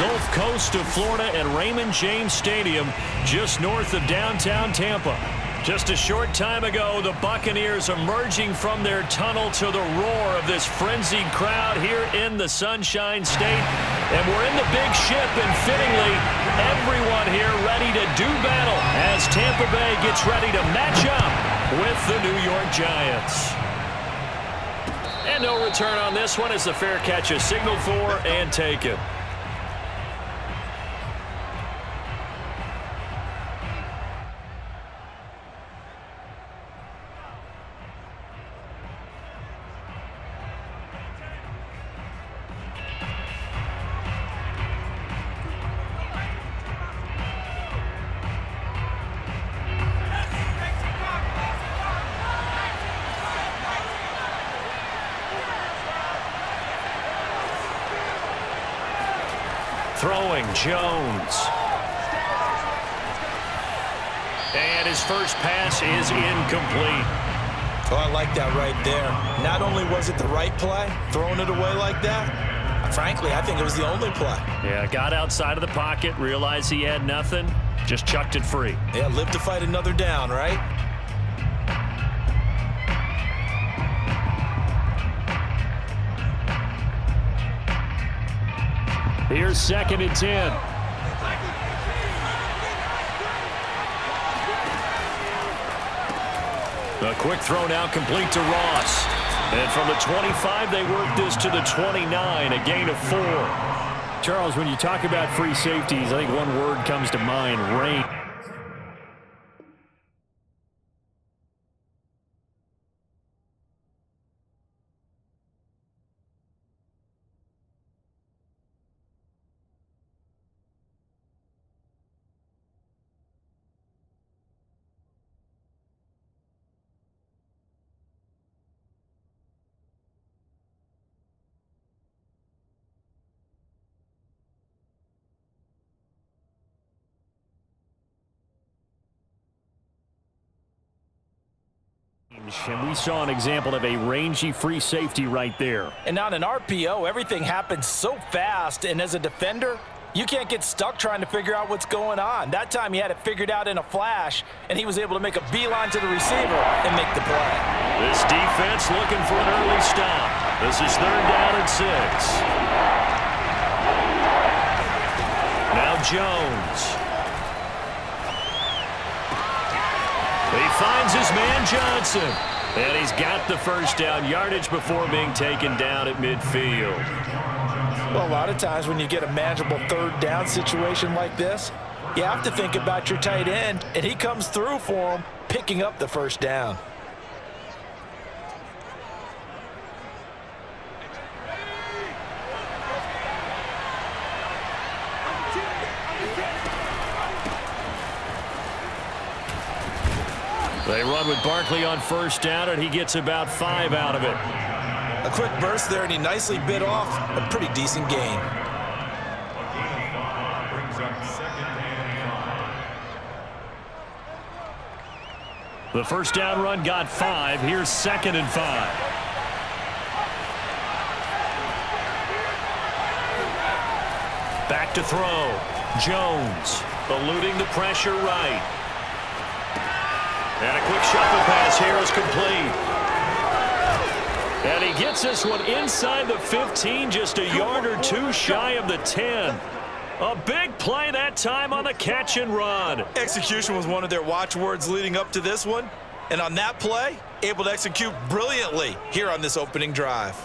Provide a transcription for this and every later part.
Gulf Coast of Florida at Raymond James Stadium, just north of downtown Tampa. Just a short time ago, the Buccaneers emerging from their tunnel to the roar of this frenzied crowd here in the Sunshine State. And we're in the big ship, and fittingly, everyone here ready to do battle as Tampa Bay gets ready to match up with the New York Giants. And no return on this one as the fair catch is signaled for and taken. Throwing Jones. And his first pass is incomplete. Oh, I like that right there. Not only was it the right play, throwing it away like that, frankly, I think it was the only play. Yeah, got outside of the pocket, realized he had nothing, just chucked it free. Yeah, live to fight another down, right? Here's 2nd and 10. A quick throw now complete to Ross. And from the 25, they work this to the 29, a gain of 4. Charles, when you talk about free safeties, I think one word comes to mind, rain. And we saw an example of a rangy free safety right there. And on an RPO, everything happens so fast, and as a defender, you can't get stuck trying to figure out what's going on. That time he had it figured out in a flash, and he was able to make a beeline to the receiver and make the play. This defense looking for an early stop. This is 3rd down and 6. Now Jones. He finds his man Johnson. And he's got the first down yardage before being taken down at midfield. Well, a lot of times when you get a manageable 3rd down situation like this, you have to think about your tight end, and he comes through for him, picking up the first down. They run with Barkley on first down, and he gets about 5 out of it. A quick burst there, and he nicely bit off a pretty decent gain. The first down run got 5. Here's 2nd and 5. Back to throw. Jones eluding the pressure right. And a quick shuffle pass here is complete. And he gets this one inside the 15, just a yard or 2 shy of the 10. A big play that time on the catch and run. Execution was one of their watchwords leading up to this one. And on that play, able to execute brilliantly here on this opening drive.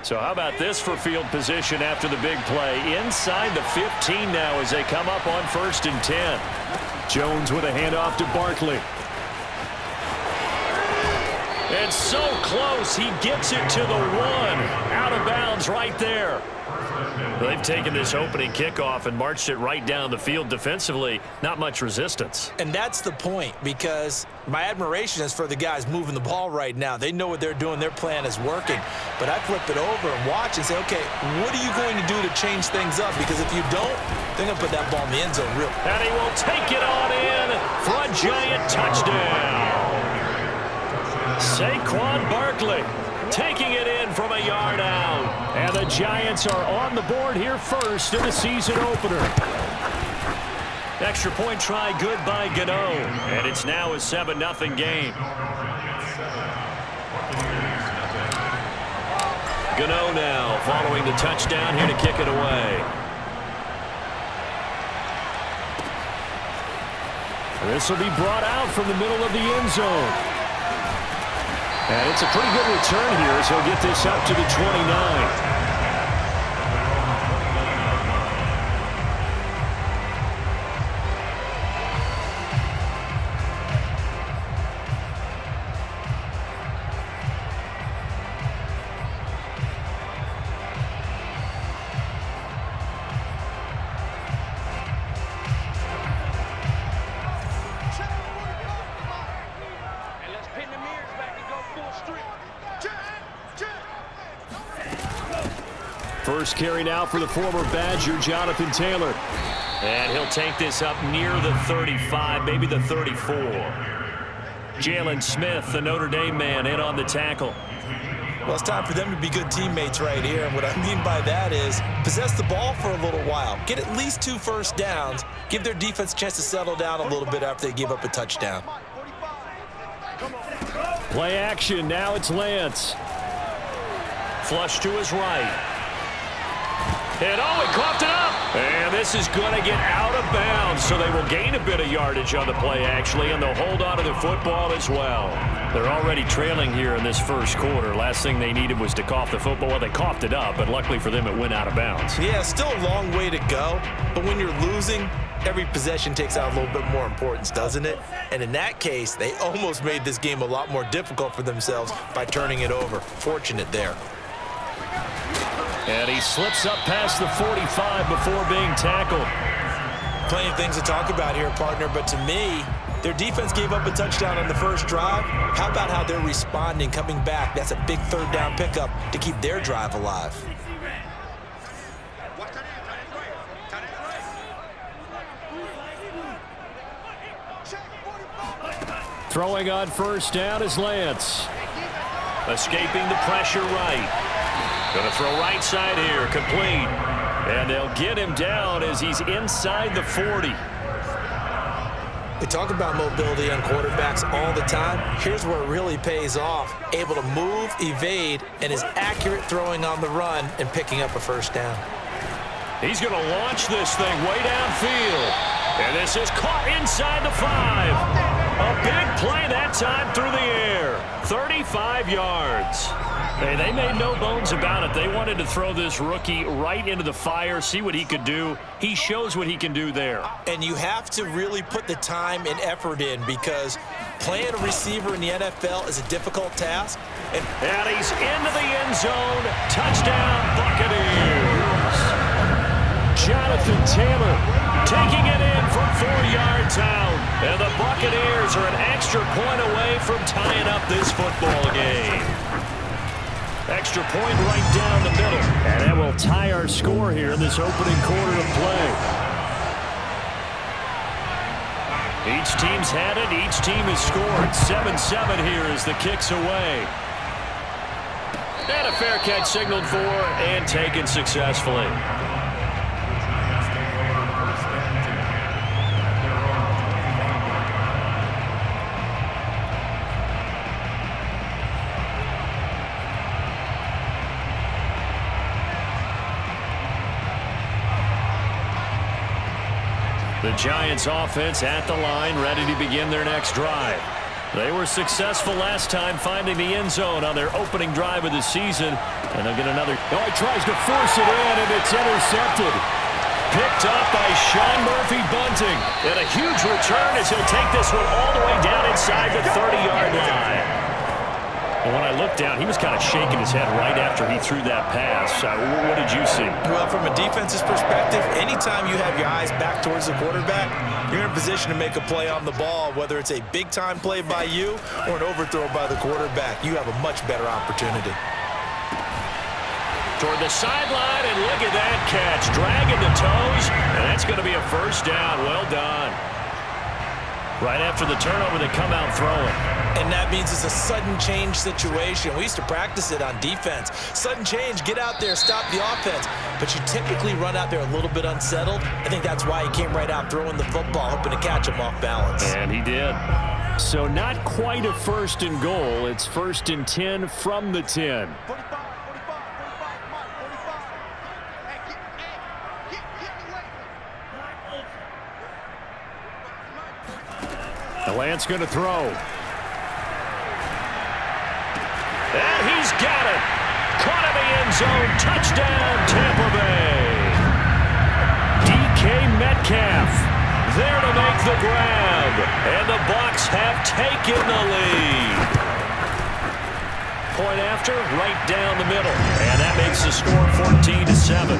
So how about this for field position after the big play? Inside the 15 now as they come up on 1st and 10. Jones with a handoff to Barkley. And so close, he gets it to the 1. Out of bounds right there. They've taken this opening kickoff and marched it right down the field defensively. Not much resistance. And that's the point, because my admiration is for the guys moving the ball right now. They know what they're doing. Their plan is working. But I flip it over and watch and say, okay, what are you going to do to change things up? Because if you don't, they're going to put that ball in the end zone real. And he will take it on in for a giant touchdown. Saquon Barkley taking it in from a yard out. And the Giants are on the board here first in the season opener. Extra point try good by Gano. And it's now a 7-0 game. Gano now following the touchdown here to kick it away. This will be brought out from the middle of the end zone. And it's a pretty good return here as he'll get this up to the 29. First carry now for the former Badger, Jonathan Taylor. And he'll take this up near the 35, maybe the 34. Jalen Smith, the Notre Dame man, in on the tackle. Well, it's time for them to be good teammates right here. And what I mean by that is possess the ball for a little while. Get at least 2 first downs. Give their defense a chance to settle down a little bit after they give up a touchdown. Play action. Now it's Lance. Flush to his right. And oh, he coughed it up. And this is going to get out of bounds, so they will gain a bit of yardage on the play, actually, and they'll hold on to the football as well. They're already trailing here in this first quarter. Last thing they needed was to cough the football. Well, they coughed it up, but luckily for them, it went out of bounds. Yeah, still a long way to go, but when you're losing, every possession takes out a little bit more importance, doesn't it? And in that case, they almost made this game a lot more difficult for themselves by turning it over. Fortunate there. And he slips up past the 45 before being tackled. Plenty of things to talk about here, partner, but to me, their defense gave up a touchdown on the first drive. How about how they're responding, coming back? That's a big third down pickup to keep their drive alive. Throwing on first down is Lance. Escaping the pressure right. Going to throw right side here, complete. And they'll get him down as he's inside the 40. We talk about mobility on quarterbacks all the time. Here's where it really pays off. Able to move, evade, and is accurate throwing on the run and picking up a first down. He's going to launch this thing way downfield. And this is caught inside the 5. A big play that time through the air. 35 yards. Hey, they made no bones about it. They wanted to throw this rookie right into the fire, see what he could do. He shows what he can do there. And you have to really put the time and effort in because playing a receiver in the NFL is a difficult task. And he's into the end zone. Touchdown, Buccaneers. Jonathan Taylor taking it in from 4 yards out. And the Buccaneers are an extra point away from tying up this football game. Extra point right down the middle. And that will tie our score here in this opening quarter of play. Each team's had it. Each team has scored. 7-7 here as the kick's away. And a fair catch signaled for and taken successfully. The Giants offense at the line, ready to begin their next drive. They were successful last time finding the end zone on their opening drive of the season. And they'll get another. Oh, he tries to force it in, and it's intercepted. Picked up by Sean Murphy-Bunting. And a huge return as he'll take this one all the way down inside the 30-yard line. And when I looked down, he was kind of shaking his head right after he threw that pass. What did you see? Well, from a defense's perspective, anytime you have your eyes back towards the quarterback, you're in a position to make a play on the ball, whether it's a big-time play by you or an overthrow by the quarterback. You have a much better opportunity. Toward the sideline, and look at that catch. Dragging the toes, and that's going to be a first down. Well done. Right after the turnover, they come out throwing. And that means it's a sudden change situation. We used to practice it on defense. Sudden change, get out there, stop the offense. But you typically run out there a little bit unsettled. I think that's why he came right out throwing the football, hoping to catch him off balance. And he did. So not quite a 1st and goal. It's 1st and 10 from the 10. The Lance going to throw. And he's got it. Caught in the end zone. Touchdown, Tampa Bay. DK Metcalf there to make the grab. And the Bucs have taken the lead. Point after, right down the middle. And that makes the score 14-7.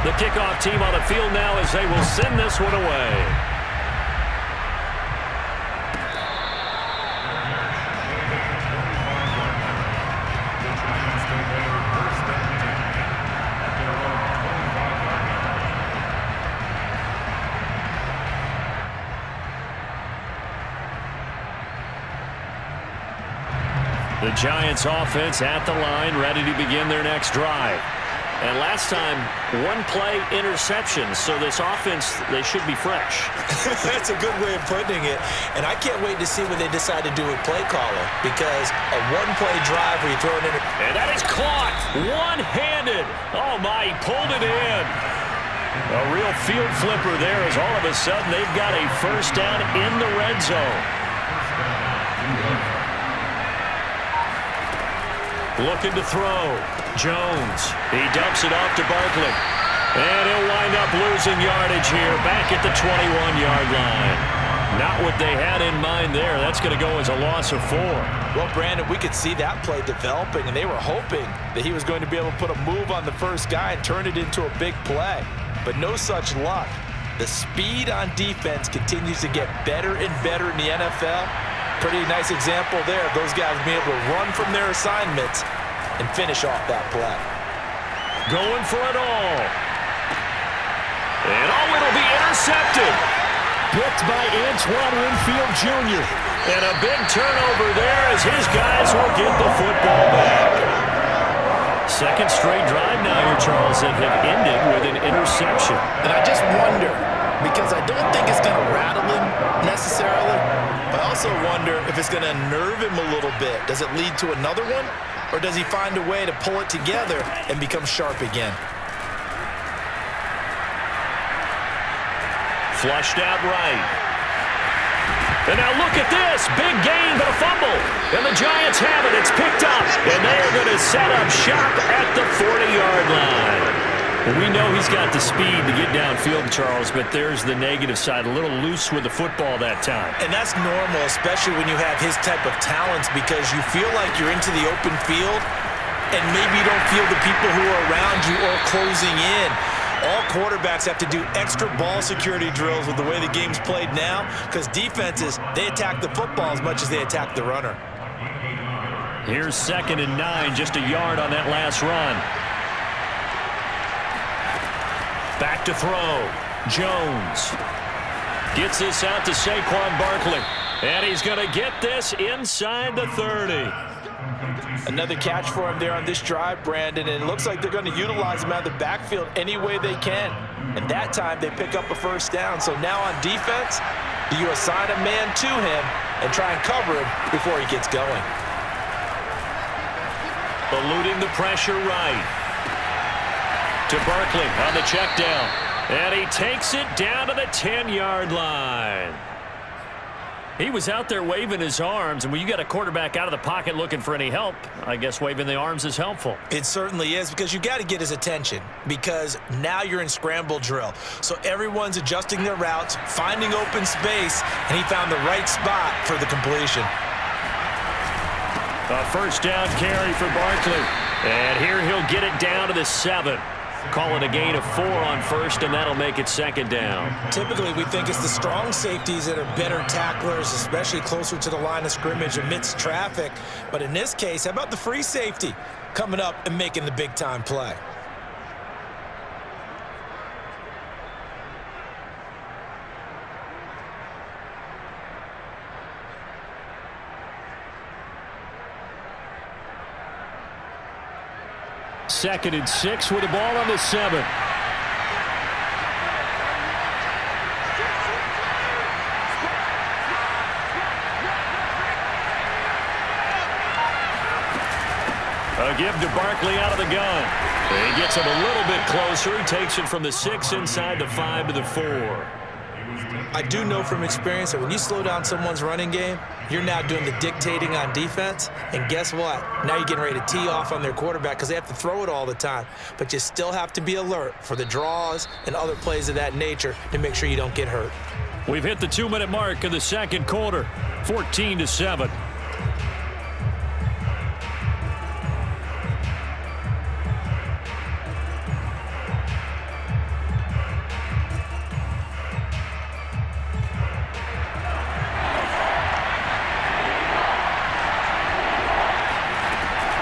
The kickoff team on the field now as they will send this one away. The Giants offense at the line, ready to begin their next drive. And last time, one play interception. So this offense, they should be fresh. That's a good way of putting it. And I can't wait to see what they decide to do with play calling, because a one-play drive where you throw it in. And that is caught one-handed. Oh, my, he pulled it in. A real field flipper there as all of a sudden they've got a first down in the red zone. Looking to throw. Jones. He dumps it off to Barkley. And he'll wind up losing yardage here back at the 21-yard line. Not what they had in mind there. That's going to go as a loss of 4. Well, Brandon, we could see that play developing, and they were hoping that he was going to be able to put a move on the first guy and turn it into a big play. But no such luck. The speed on defense continues to get better and better in the NFL. Pretty nice example there of those guys being able to run from their assignments and finish off that play. Going for it all. And oh, it'll be intercepted. Picked by Antoine Winfield Jr. And a big turnover there as his guys will get the football back. Second straight drive now here, Charles, that have ended with an interception. And I just wonder, because I don't think it's going to rattle him necessarily, but I also wonder if it's going to unnerve him a little bit. Does it lead to another one, or does he find a way to pull it together and become sharp again? Flushed out right. And now look at this. Big gain, but a fumble. And the Giants have it. It's picked up. And they're going to set up shop at the 40-yard line. Well, we know he's got the speed to get downfield, Charles, but there's the negative side. A little loose with the football that time. And that's normal, especially when you have his type of talents, because you feel like you're into the open field and maybe you don't feel the people who are around you or closing in. All quarterbacks have to do extra ball security drills with the way the game's played now, because defenses, they attack the football as much as they attack the runner. Here's 2nd and 9, just a yard on that last run. Back to throw. Jones gets this out to Saquon Barkley. And he's going to get this inside the 30. Another catch for him there on this drive, Brandon, and it looks like they're going to utilize him out of the backfield any way they can. And that time they pick up a first down. So now on defense, do you assign a man to him and try and cover him before he gets going? Eluding the pressure right. To Barkley on the check down. And he takes it down to the 10-yard line. He was out there waving his arms, and when you got a quarterback out of the pocket looking for any help, I guess waving the arms is helpful. It certainly is, because you got to get his attention, because now you're in scramble drill. So everyone's adjusting their routes, finding open space, and he found the right spot for the completion. A first down carry for Barkley. And here he'll get it down to the 7. Call it a gain of 4 on first, and that'll make it 2nd down. Typically, we think it's the strong safeties that are better tacklers, especially closer to the line of scrimmage amidst traffic. But in this case, how about the free safety coming up and making the big-time play? Second and 6 with the ball on the 7. A give to Barkley out of the gun. He gets him a little bit closer. He takes it from the 6 inside the 5 to the 4. I do know from experience that when you slow down someone's running game, you're now doing the dictating on defense. And guess what? Now you're getting ready to tee off on their quarterback because they have to throw it all the time. But you still have to be alert for the draws and other plays of that nature to make sure you don't get hurt. We've hit the 2-minute mark of the second quarter, 14-7.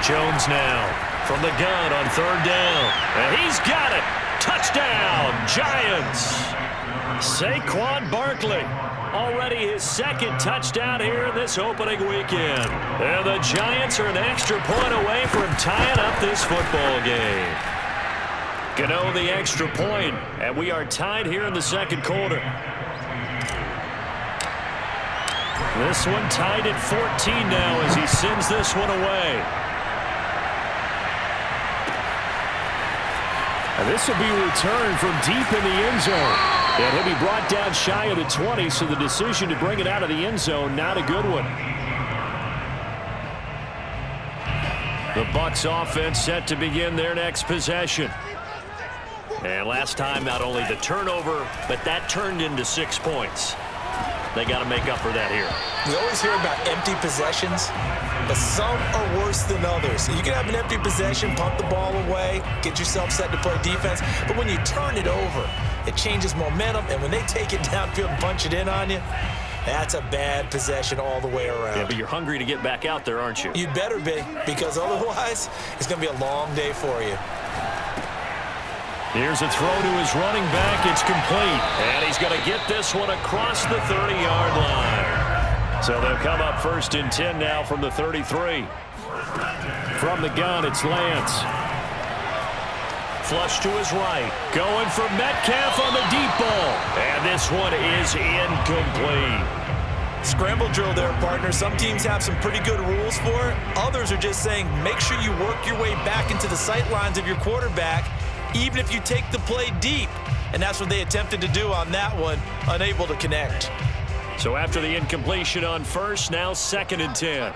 Jones now from the gun on 3rd down. And he's got it. Touchdown, Giants. Saquon Barkley, already his 2nd touchdown here in this opening weekend. And the Giants are an extra point away from tying up this football game. Gano the extra point, and we are tied here in the second quarter. This one tied at 14 now as he sends this one away. And this will be returned from deep in the end zone. And he'll be brought down shy of the 20, so the decision to bring it out of the end zone, not a good one. The Bucs offense set to begin their next possession. And last time, not only the turnover, but that turned into 6 points. They got to make up for that here. You always hear about empty possessions, but some are worse than others. You can have an empty possession, pump the ball away, get yourself set to play defense, but when you turn it over, it changes momentum, and when they take it downfield and punch it in on you, that's a bad possession all the way around. Yeah, but you're hungry to get back out there, aren't you? You'd better be, because otherwise, it's going to be a long day for you. Here's a throw to his running back. It's complete. And he's going to get this one across the 30-yard line. So they'll come up 1st and 10 now from the 33. From the gun, it's Lance. Flush to his right. Going for Metcalf on the deep ball. And this one is incomplete. Scramble drill there, partner. Some teams have some pretty good rules for it. Others are just saying make sure you work your way back into the sight lines of your quarterback, even if you take the play deep. And that's what they attempted to do on that one, unable to connect. So after the incompletion on first, now 2nd and 10.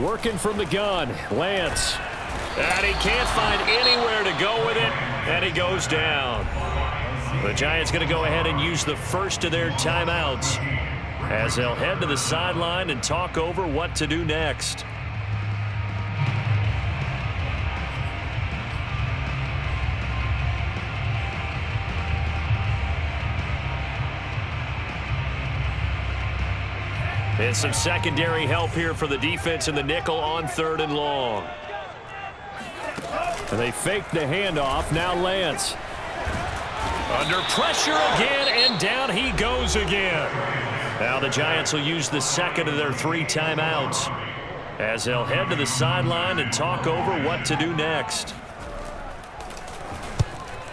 Working from the gun, Lance. And he can't find anywhere to go with it, and he goes down. The Giants going to go ahead and use the first of their timeouts as they'll head to the sideline and talk over what to do next. And some secondary help here for the defense in the nickel on 3rd and long. And they fake the handoff. Now Lance. Under pressure again, and down he goes again. Now the Giants will use the 2nd of their 3 timeouts as they'll head to the sideline and talk over what to do next.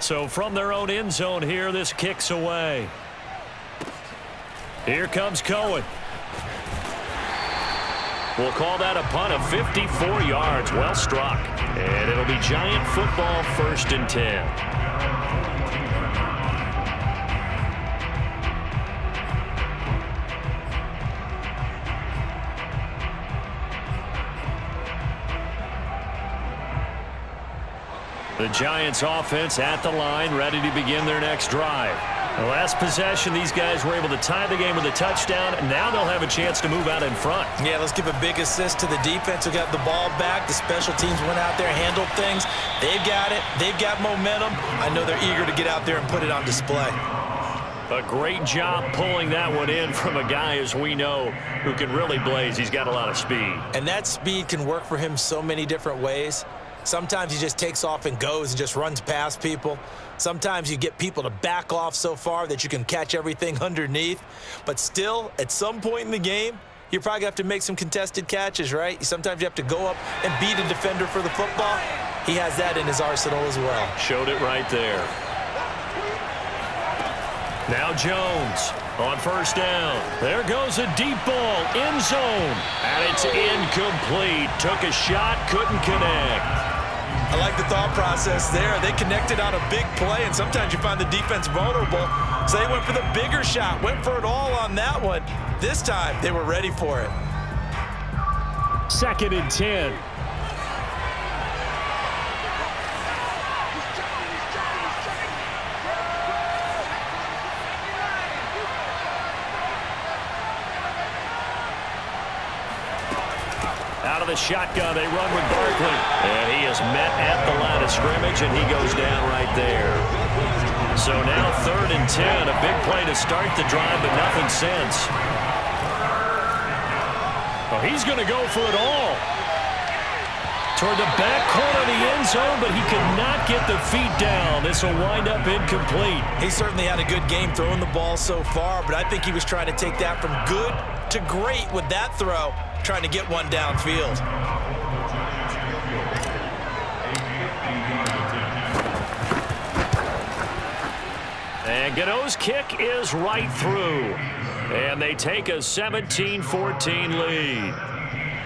So from their own end zone here, this kicks away. Here comes Cohen. We'll call that a punt of 54 yards. Well struck. And it'll be Giant football 1st and 10. The Giants offense at the line, ready to begin their next drive. The last possession, these guys were able to tie the game with a touchdown, and now they'll have a chance to move out in front. Yeah, let's give a big assist to the defense who got the ball back. The special teams went out there, handled things. They've got it. They've got momentum. I know they're eager to get out there and put it on display. A great job pulling that one in from a guy, as we know, who can really blaze. He's got a lot of speed. And that speed can work for him so many different ways. Sometimes he just takes off and goes and just runs past people. Sometimes you get people to back off so far that you can catch everything underneath. But still, at some point in the game, you're probably going to have to make some contested catches, right? Sometimes you have to go up and beat a defender for the football. He has that in his arsenal as well. Showed it right there. Now Jones on 1st down. There goes a deep ball, end zone. And it's incomplete. Took a shot, couldn't connect. I like the thought process there. They connected on a big play, and sometimes you find the defense vulnerable. So they went for the bigger shot, went for it all on that one. This time, they were ready for it. 2nd and 10. Out of the shotgun, they run with Barkley. And he is met at the line of scrimmage, and he goes down right there. So now 3rd and 10, a big play to start the drive, but nothing since. Oh, he's going to go for it all. Toward the back corner of the end zone, but he could not get the feet down. This will wind up incomplete. He certainly had a good game throwing the ball so far, but I think he was trying to take that from good to great with that throw, trying to get one downfield. And Gano's kick is right through. And they take a 17-14 lead.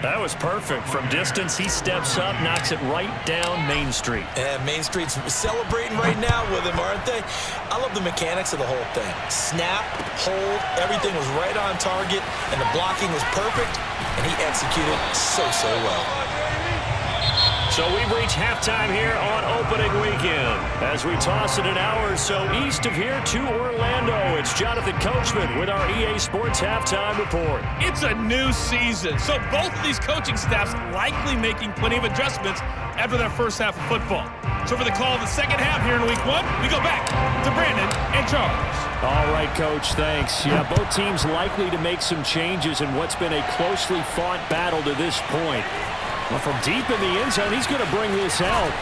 That was perfect. From distance, he steps up, knocks it right down Main Street. And Main Street's celebrating right now with him, aren't they? I love the mechanics of the whole thing. Snap, hold, everything was right on target, and the blocking was perfect, and he executed so well. So we've reached halftime here on opening weekend. As we toss it an hour or so east of here to Orlando, it's Jonathan Coachman with our EA Sports Halftime Report. It's a new season, so both of these coaching staffs likely making plenty of adjustments after that first half of football. So for the call of the second half here in week one, we go back to Brandon and Charles. All right, Coach, thanks. Yeah, both teams likely to make some changes in what's been a closely fought battle to this point. Well, from deep in the end zone, he's going to bring this out.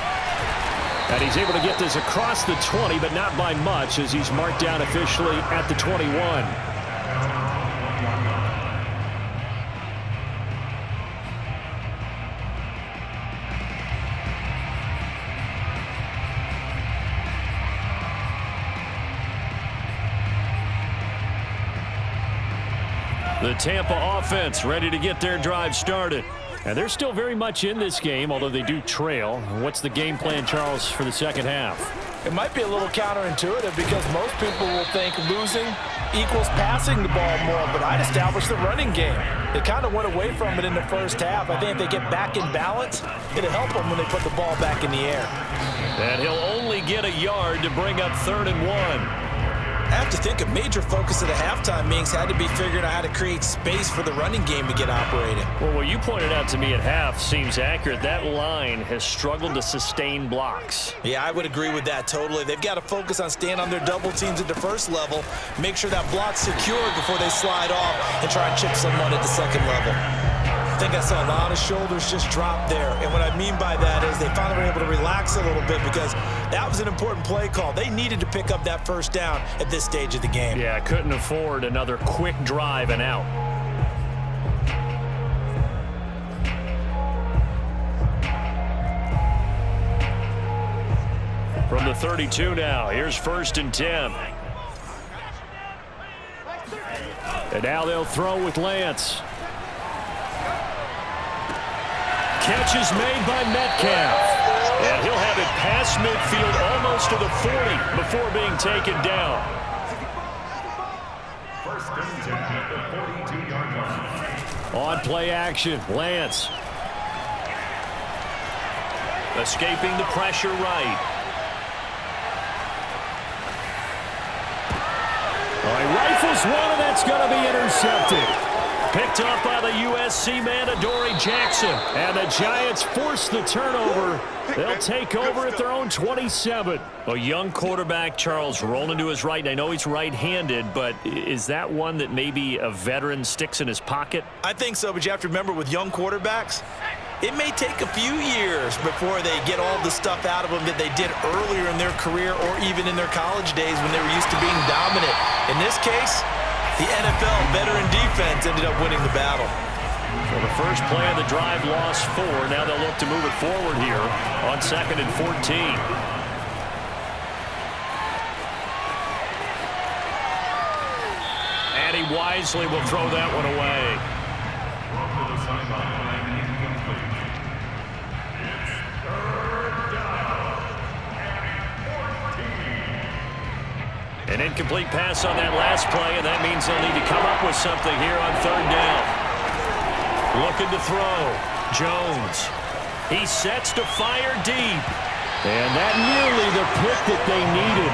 And he's able to get this across the 20, but not by much, as he's marked down officially at the 21. The Tampa offense ready to get their drive started. And they're still very much in this game, although they do trail. What's the game plan, Charles, for the second half? It might be a little counterintuitive because most people will think losing equals passing the ball more, but I'd establish the running game. They kind of went away from it in the first half. I think if they get back in balance, it'll help them when they put the ball back in the air. And he'll only get a yard to bring up 3rd and 1. I have to think a major focus of the halftime meetings had to be figuring out how to create space for the running game to get operating. Well, what you pointed out to me at half seems accurate. That line has struggled to sustain blocks. Yeah, I would agree with that totally. They've got to focus on staying on their double teams at the first level, make sure that block's secured before they slide off and try and chip someone at the second level. I think I saw a lot of shoulders just drop there, and what I mean by that is they finally were able to relax a little bit because that was an important play call. They needed to pick up that first down at this stage of the game. Yeah, couldn't afford another quick drive and out. From the 32 now, here's 1st and 10. And now they'll throw with Lance. Catch is made by Metcalf. And he'll have it past midfield almost to the 40 before being taken down. On play action, Lance. Escaping the pressure right. All right, rifles one, and that's going to be intercepted. Picked up by the USC man, Adoree Jackson. And the Giants force the turnover. They'll take over at their own 27. A young quarterback, Charles, rolling to his right. I know he's right-handed, but is that one that maybe a veteran sticks in his pocket? I think so, but you have to remember with young quarterbacks, it may take a few years before they get all the stuff out of them that they did earlier in their career or even in their college days when they were used to being dominant. In this case, the NFL veteran defense ended up winning the battle. Well, the first play of the drive lost 4. Now they'll look to move it forward here on 2nd and 14. And he wisely will throw that one away. An incomplete pass on that last play, and that means they'll need to come up with something here on 3rd down. Looking to throw. Jones. He sets to fire deep. And that nearly the pick that they needed.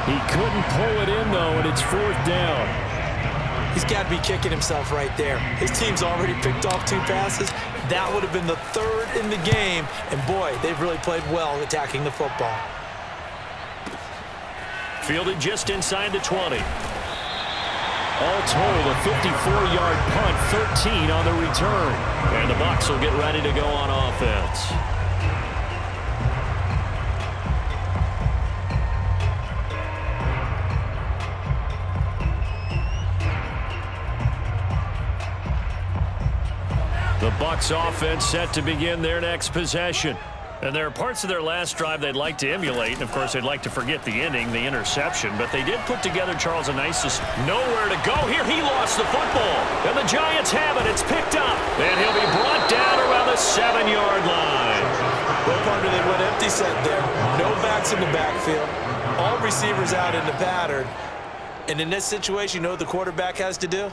He couldn't pull it in, though, and it's 4th down. He's got to be kicking himself right there. His team's already picked off 2 passes. That would have been the 3rd in the game. And, boy, they've really played well attacking the football. Fielded just inside the 20. All told, a 54-yard punt, 13 on the return. And the Bucs will get ready to go on offense. The Bucs offense set to begin their next possession. And there are parts of their last drive they'd like to emulate. And, of course, they'd like to forget the ending, the interception. But they did put together, Charles, a nice nowhere to go. Here he lost the football. And the Giants have it. It's picked up. And he'll be brought down around the 7-yard line. Well, partner, they went empty set there. No backs in the backfield. All receivers out in the pattern. And in this situation, you know what the quarterback has to do?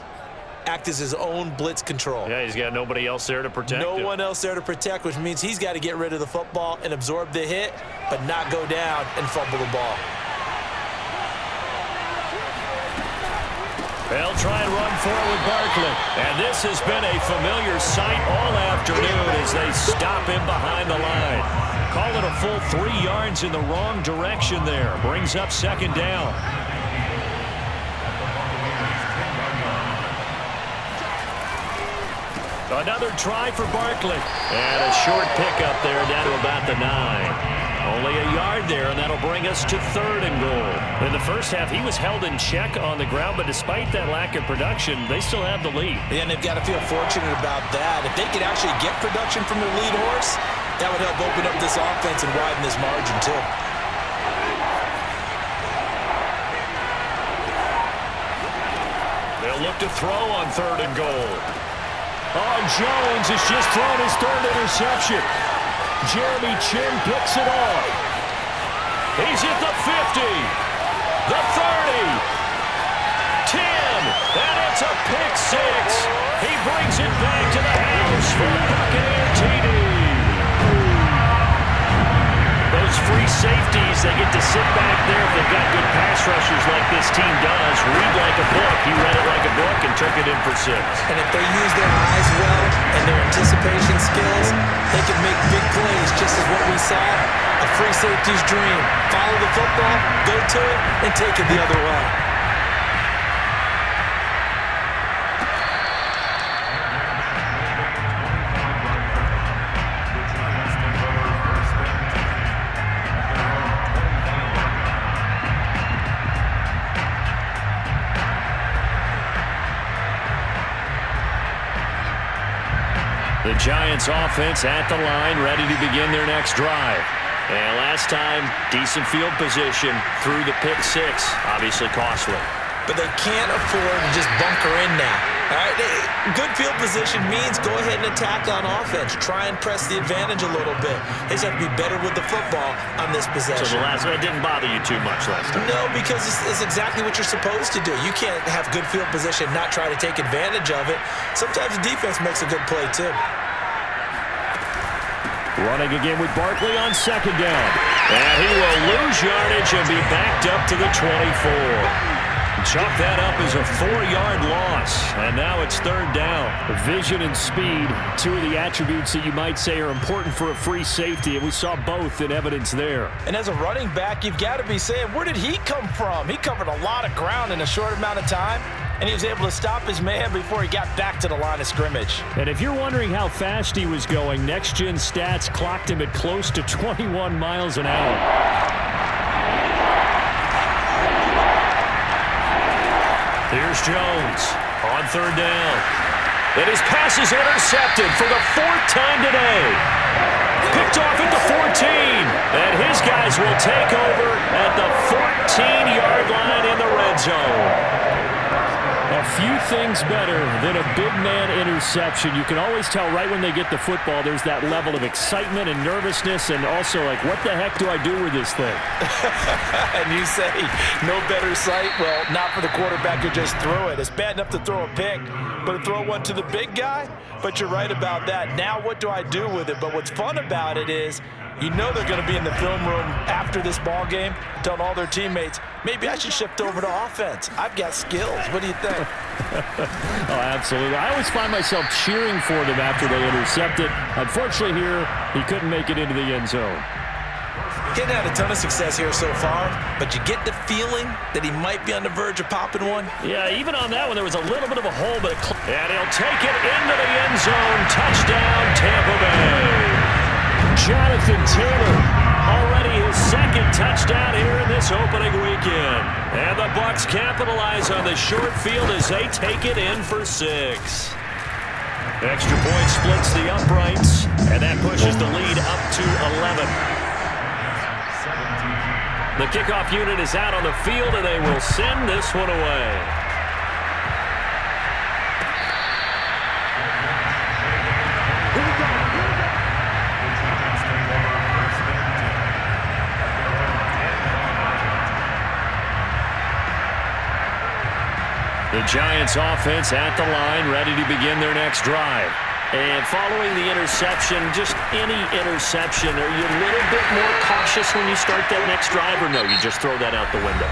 Act as his own blitz control. Yeah, he's got nobody else there to protect him. No one else there to protect, which means he's got to get rid of the football and absorb the hit, but not go down and fumble the ball. They'll try and run forward with Barkley. And this has been a familiar sight all afternoon as they stop him behind the line. Call it a full 3 yards in the wrong direction there. Brings up 2nd down. Another try for Barkley. And a short pickup there down to about the 9. Only a yard there, and that'll bring us to 3rd and goal. In the first half, he was held in check on the ground, but despite that lack of production, they still have the lead. And they've got to feel fortunate about that. If they could actually get production from their lead horse, that would help open up this offense and widen this margin, too. They'll look to throw on 3rd and goal. Oh, Jones has just thrown his 3rd interception. Jeremy Chin picks it off. He's at the 50, the 30, 10, and it's a pick 6. He brings it back to the house for the Buccaneer TD. Those free safeties, they get to sit back there if they've got good pass rushers like this team does. Read like a book. He read it like a book and took it in for 6. And if they use their eyes well and their anticipation skills, they can make big plays, just as what we saw, a free safety's dream. Follow the football, go to it, and take it the other way. The Giants offense at the line, ready to begin their next drive. And last time, decent field position through the pick 6, obviously costly. But they can't afford to just bunker in now. All right, good field position means go ahead and attack on offense. Try and press the advantage a little bit. They just have to be better with the football on this possession. So the last one didn't bother you too much last time? No, because it's exactly what you're supposed to do. You can't have good field position, not try to take advantage of it. Sometimes the defense makes a good play, too. Running again with Barkley on 2nd down. And he will lose yardage and be backed up to the 24. Chalk that up as a 4-yard loss. And now it's 3rd down. Vision and speed, 2 of the attributes that you might say are important for a free safety, and we saw both in evidence there. And as a running back, you've got to be saying, where did he come from? He covered a lot of ground in a short amount of time, and he was able to stop his man before he got back to the line of scrimmage. And if you're wondering how fast he was going, Next Gen Stats clocked him at close to 21 miles an hour. Here's Jones on 3rd down. And his pass is intercepted for the 4th time today. Picked off at the 14. And his guys will take over at the 14-yard line in the red zone. A few things better than a big man interception. You can always tell right when they get the football, there's that level of excitement and nervousness, and also like, what the heck do I do with this thing? And you say, no better sight? Well, not for the quarterback to just throw it. It's bad enough to throw a pick, but to throw one to the big guy? But you're right about that. Now what do I do with it? But what's fun about it is, you know they're going to be in the film room after this ball game, telling all their teammates, maybe I should shift over to offense. I've got skills. What do you think? Oh, absolutely. I always find myself cheering for them after they intercept it. Unfortunately here, he couldn't make it into the end zone. He hasn't had a ton of success here so far, but you get the feeling that he might be on the verge of popping one. Yeah, even on that one, there was a little bit of a hole, but and he'll take it into the end zone. Touchdown, Tampa Bay. Jonathan Taylor, already his second touchdown here in this opening weekend. And the Bucs capitalize on the short field as they take it in for 6. Extra point splits the uprights, and that pushes the lead up to 11. The kickoff unit is out on the field, and they will send this one away. The Giants offense at the line, ready to begin their next drive. And following the interception, just any interception, are you a little bit more cautious when you start that next drive, or no, you just throw that out the window?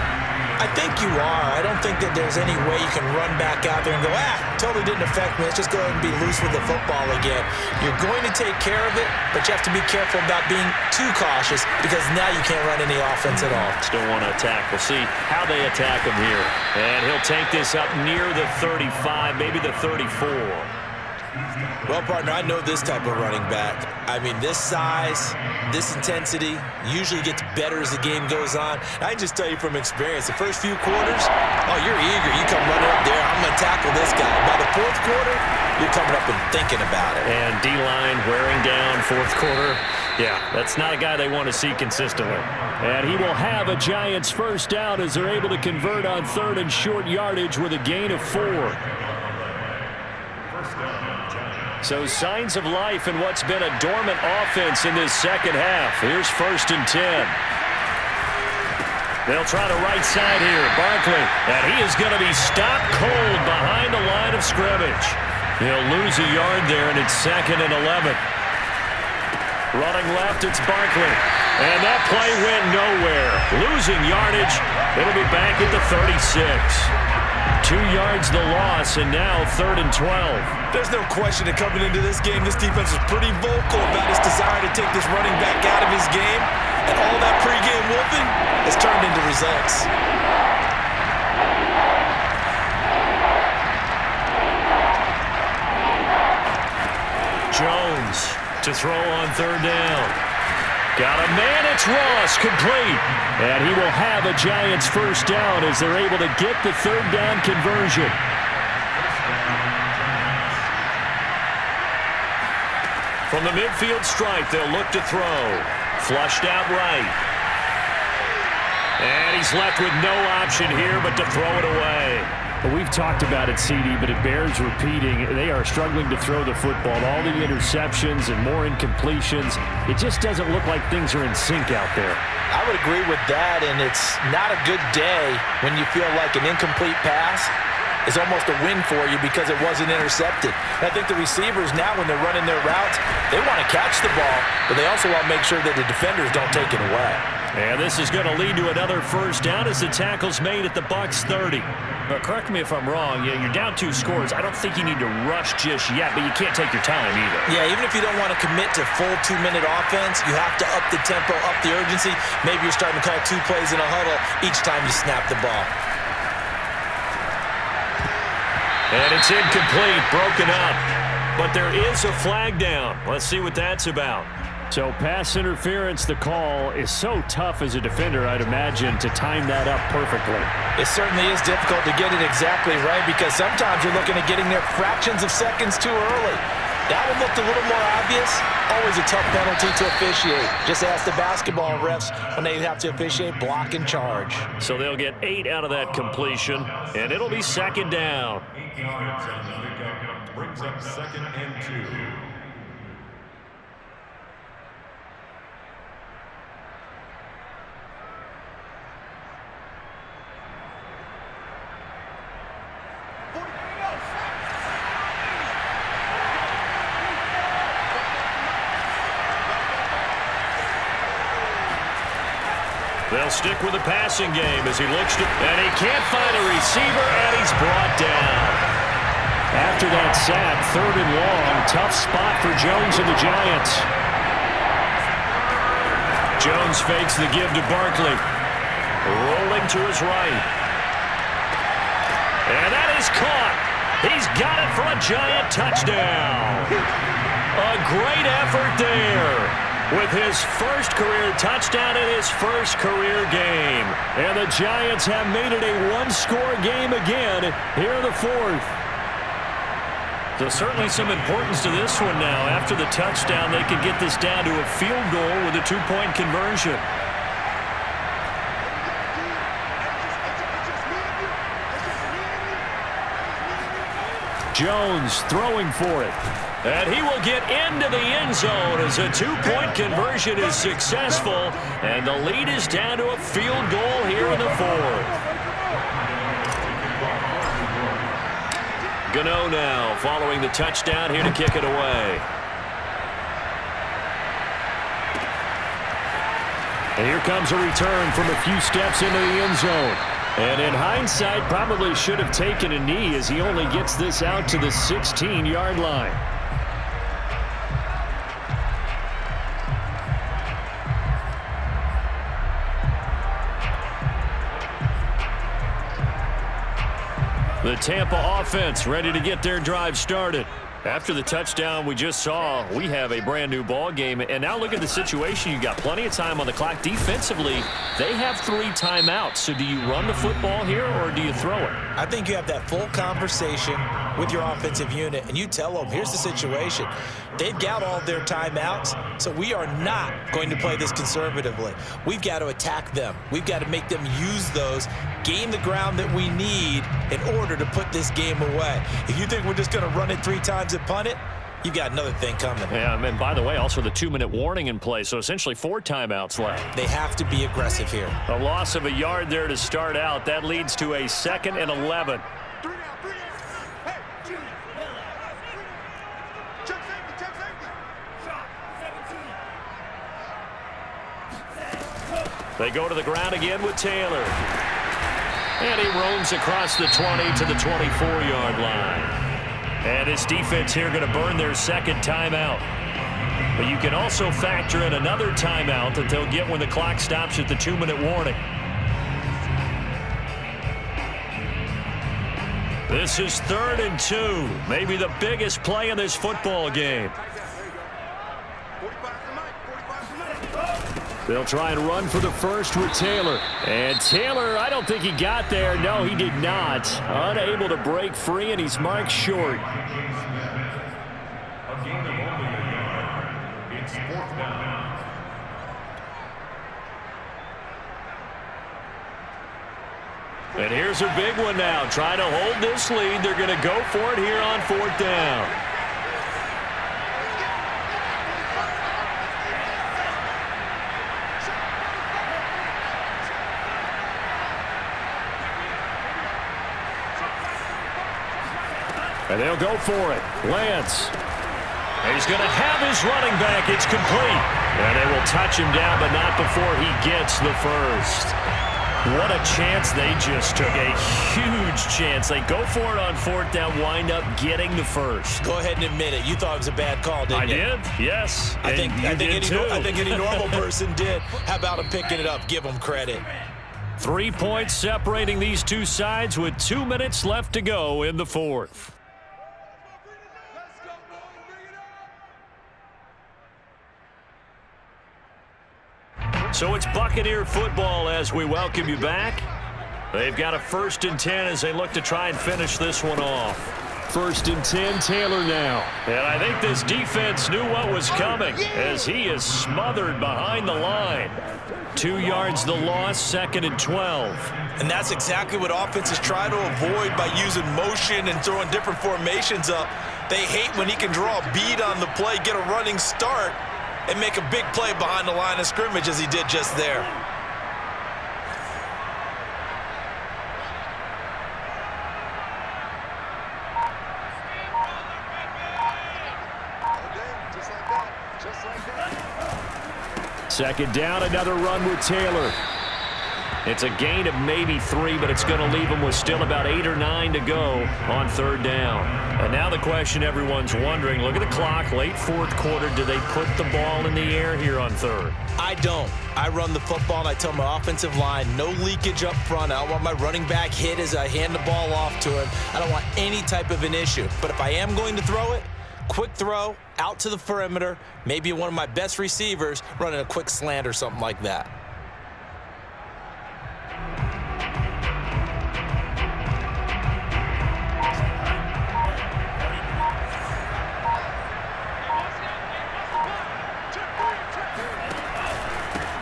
I think you are. I don't think that there's any way you can run back out there and go, totally didn't affect me. Let's just go ahead and be loose with the football again. You're going to take care of it, but you have to be careful about being too cautious because now you can't run any offense at all. Still want to attack. We'll see how they attack him here. And he'll take this up near the 35, maybe the 34. Well, partner, I know this type of running back. I mean, this size, this intensity usually gets better as the game goes on. I can just tell you from experience, the first few quarters, you're eager. You come running up there, I'm going to tackle this guy. By the fourth quarter, you're coming up and thinking about it. And D-line wearing down fourth quarter. Yeah, that's not a guy they want to see consistently. And he will have a Giants first down as they're able to convert on third and short yardage with a gain of 4. So signs of life in what's been a dormant offense in this second half. Here's 1st and 10. They'll try the right side here. Barkley, and he is going to be stopped cold behind the line of scrimmage. He'll lose a yard there, and it's 2nd and 11. Running left, it's Barkley. And that play went nowhere. Losing yardage. It'll be back at the 36. 2 yards the loss, and now 3rd and 12. There's no question that coming into this game, this defense was pretty vocal about his desire to take this running back out of his game. And all that pregame wolfing has turned into results. Jones to throw on 3rd down. Got a man, it's Ross, complete. And he will have a Giants first down as they're able to get the 3rd down conversion. From the midfield stripe, they'll look to throw. Flushed out right. And he's left with no option here but to throw it away. We've talked about it, CD, but it bears repeating. They are struggling to throw the football. All the interceptions and more incompletions. It just doesn't look like things are in sync out there. I would agree with that, and it's not a good day when you feel like an incomplete pass is almost a win for you because it wasn't intercepted. And I think the receivers now, when they're running their routes, they want to catch the ball, but they also want to make sure that the defenders don't take it away. And this is going to lead to another first down as the tackle's made at the Bucs 30. But correct me if I'm wrong, you're down 2 scores. I don't think you need to rush just yet, but you can't take your time either. Yeah, even if you don't want to commit to full 2-minute offense, you have to up the tempo, up the urgency. Maybe you're starting to call 2 plays in a huddle each time you snap the ball. And it's incomplete, broken up. But there is a flag down. Let's see what that's about. So pass interference, the call is so tough as a defender, I'd imagine, to time that up perfectly. It certainly is difficult to get it exactly right because sometimes you're looking at getting there fractions of seconds too early. That one looked a little more obvious. Always a tough penalty to officiate. Just ask the basketball refs when they have to officiate block and charge. So they'll get 8 out of that completion, and it'll be 2nd down. 8 yards on the pickup brings up 2nd and 2. They'll stick with the passing game as he looks to, and he can't find a receiver, and he's brought down. After that sack, 3rd and long, tough spot for Jones and the Giants. Jones fakes the give to Barkley. Rolling to his right. And that is caught. He's got it for a giant touchdown. A great effort there with his first career touchdown in his first career game. And the Giants have made it a one-score game again here in the fourth. So certainly some importance to this one now. After the touchdown, they could get this down to a field goal with a two-point conversion. Jones throwing for it. And he will get into the end zone as a two-point conversion is successful. And the lead is down to a field goal here in the fourth. Gano now following the touchdown here to kick it away. And here comes a return from a few steps into the end zone. And in hindsight, probably should have taken a knee as he only gets this out to the 16-yard line. The Tampa offense ready to get their drive started. After the touchdown we just saw, we have a brand new ball game. And now look at the situation. You got plenty of time on the clock. Defensively, they have 3 timeouts. So do you run the football here or do you throw it? I think you have that full conversation with your offensive unit, and you tell them, here's the situation. They've got all their timeouts, so we are not going to play this conservatively. We've got to attack them. We've got to make them use those, gain the ground that we need in order to put this game away. If you think we're just going to run it 3 times and punt it, you've got another thing coming. Yeah, and by the way, also the 2-minute warning in play, so essentially 4 timeouts left. They have to be aggressive here. A loss of a yard there to start out. That leads to a 2nd and 11. They go to the ground again with Taylor. And he roams across the 20 to the 24-yard line. And this defense here going to burn their 2nd timeout. But you can also factor in another timeout that they'll get when the clock stops at the 2-minute warning. This is 3rd and 2. Maybe the biggest play in this football game. They'll try and run for the first with Taylor. And Taylor, I don't think he got there. No, he did not. Unable to break free, and he's marked short. A gain of only a yard. It's 4th down. And here's a big one now. Trying to hold this lead. They're going to go for it here on 4th down. And they'll go for it. Lance. He's going to have his running back. It's complete. And they will touch him down, but not before he gets the first. What a chance they just took. A huge chance. They go for it on 4th down, wind up getting the first. Go ahead and admit it. You thought it was a bad call, didn't you? I did, yes. I think any normal person did. How about him picking it up? Give him credit. 3 points separating these two sides with 2 minutes left to go in the fourth. So it's Buccaneer football as we welcome you back. They've got a 1st and 10 as they look to try and finish this one off. 1st and 10, Taylor now. And I think this defense knew what was coming as he is smothered behind the line. 2 yards the loss, 2nd and 12. And that's exactly what offenses try to avoid by using motion and throwing different formations up. They hate when he can draw a bead on the play, get a running start, and make a big play behind the line of scrimmage as he did just there. Second down, another run with Taylor. It's a gain of maybe 3, but it's going to leave them with still about 8 or 9 to go on 3rd down. And now the question everyone's wondering, look at the clock, late 4th quarter, do they put the ball in the air here on 3rd? I don't. I run the football, and I tell my offensive line, no leakage up front. I don't want my running back hit as I hand the ball off to him. I don't want any type of an issue. But if I am going to throw it, quick throw, out to the perimeter, maybe one of my best receivers running a quick slant or something like that.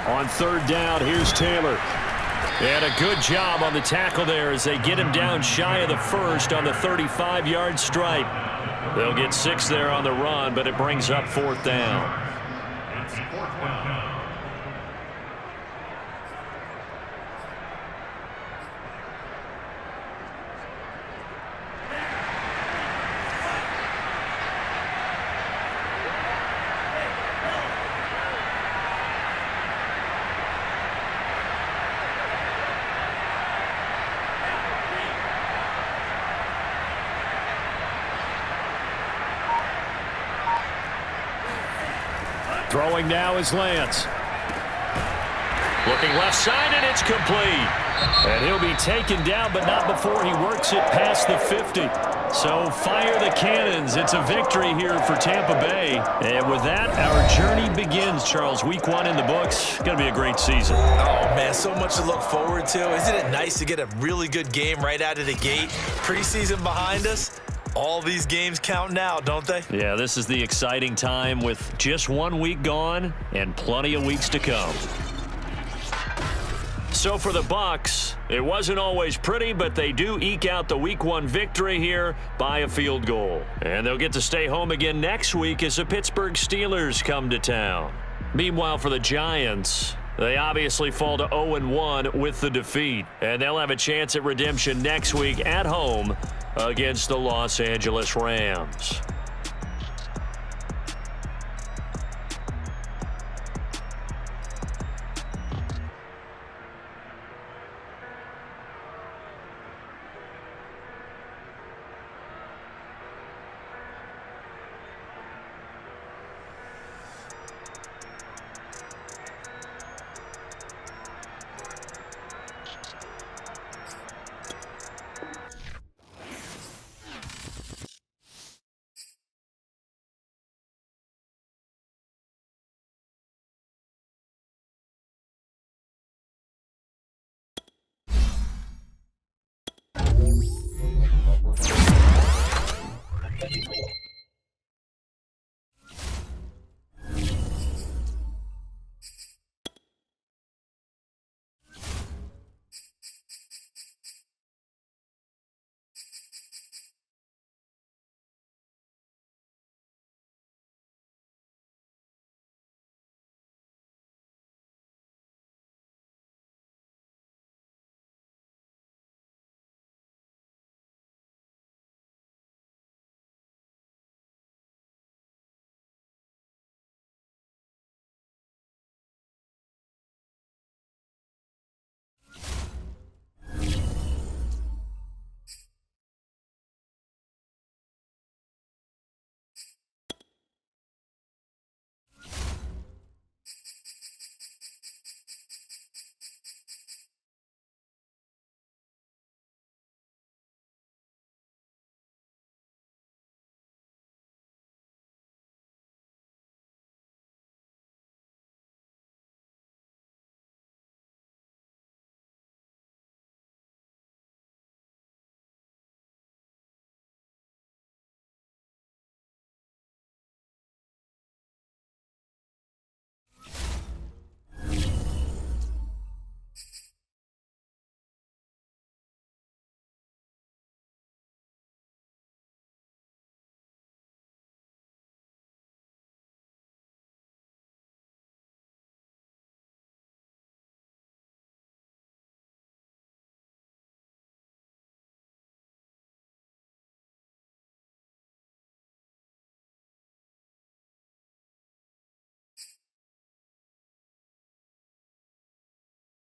On 3rd down, here's Taylor. And a good job on the tackle there as they get him down shy of the 1st on the 35-yard stripe. They'll get 6 there on the run, but it brings up 4th down. It's 4th down. Throwing now is Lance. Looking left side, and it's complete. And he'll be taken down, but not before he works it past the 50. So fire the cannons. It's a victory here for Tampa Bay. And with that, our journey begins, Charles. Week 1 in the books. Going to be a great season. Oh, man, so much to look forward to. Isn't it nice to get a really good game right out of the gate? Preseason behind us. All these games count now, don't they? Yeah, this is the exciting time with just 1 week gone and plenty of weeks to come. So for the Bucs, it wasn't always pretty, but they do eke out the Week 1 victory here by a field goal. And they'll get to stay home again next week as the Pittsburgh Steelers come to town. Meanwhile, for the Giants, they obviously fall to 0-1 with the defeat. And they'll have a chance at redemption next week at home against the Los Angeles Rams.